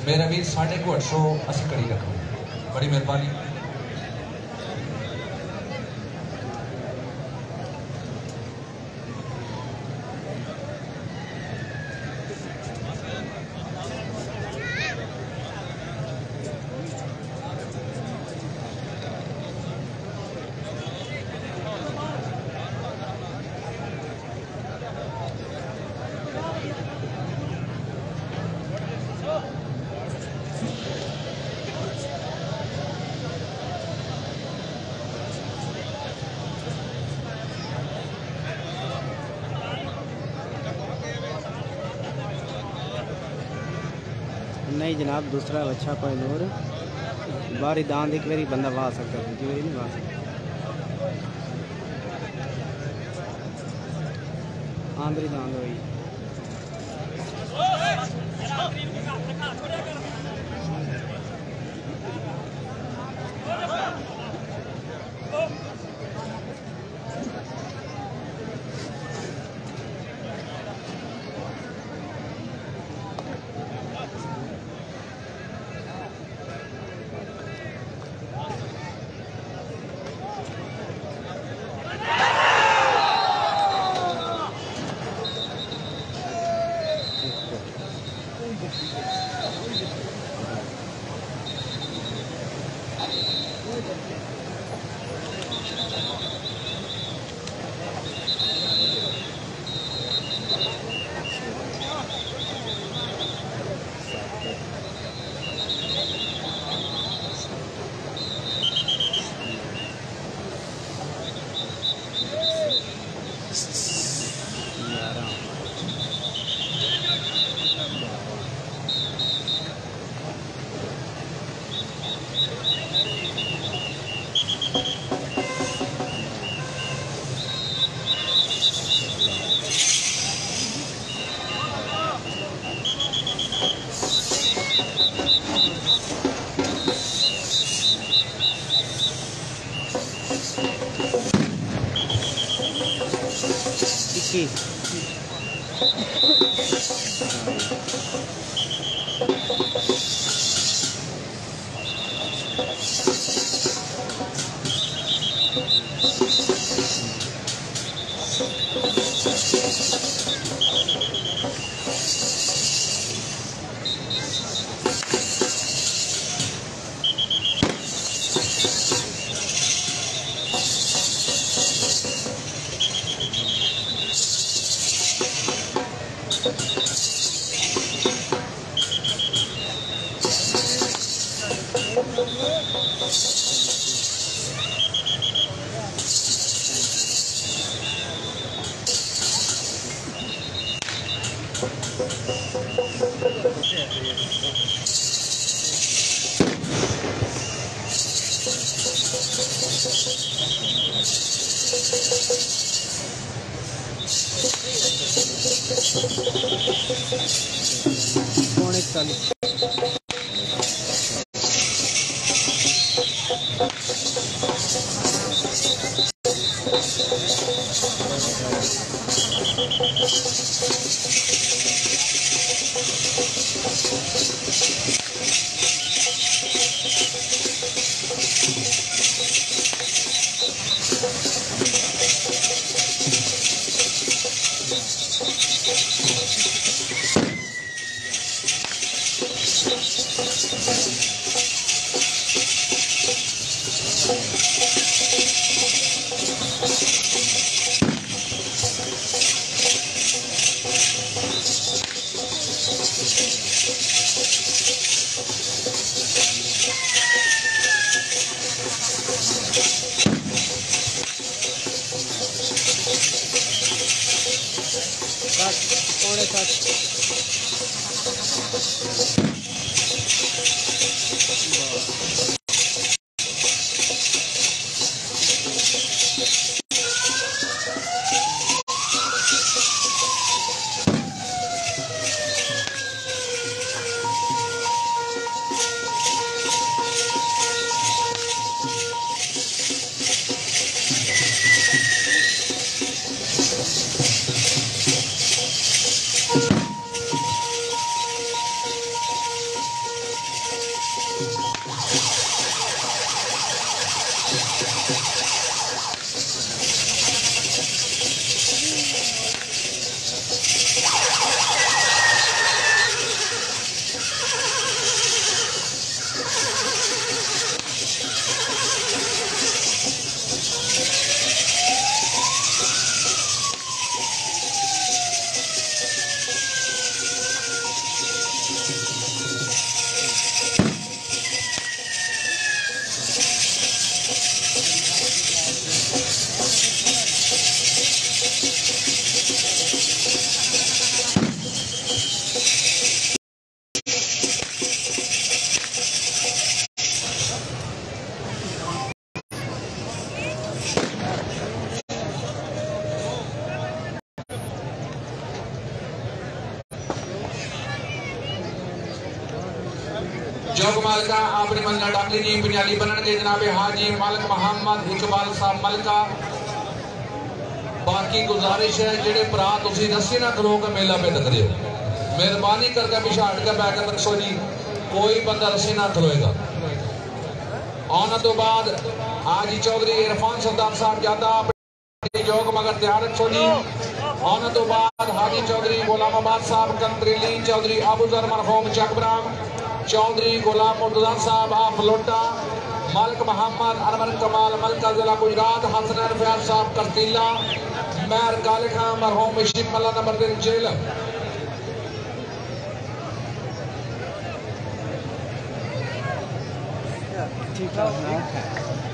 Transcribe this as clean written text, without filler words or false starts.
मेरा भी 850 असी कड़ी रखो, बड़ी मेहरबानी। नहीं जनाब, दूसरा अच्छा कोई नूर बारी दांत एक बारी बंदा वाह सकता है, दूसरी नहीं वाह सकता। आंदरी दांत हुई पौने 41। योग मालका अपनी मंजिल डाकली जी पंजाली बनन के जनाब हाजी मालिक मोहम्मद इकबाल साहब मलका। बाकी गुजारिश है जेडे भरा तुसी रस्सी ना खलो के मेला पे तक दियो, मेहरबानी करके पिछा हट के बैकर रखो जी, कोई बंदा रस्सी ना खलोएगा। आने तो बाद हाजी चौधरी इरफान सरदार साहब ज्यादा योग मगर तैयार रखो जी। आने तो बाद हाजी चौधरी गुलामाबाद साहब कंत्रीली, चौधरी अबूजर मरहूम चकबराम, चौधरी गुलाम मुर्तजा साहब आप लोटा, मालिक मोहम्मद अनवर कमाल मलका जिला गुजरात, हसन फयाज साहब करतीला, मैर काले खान मरहूम इशिक मल्ला नंबर 3 जेल। ठीक है।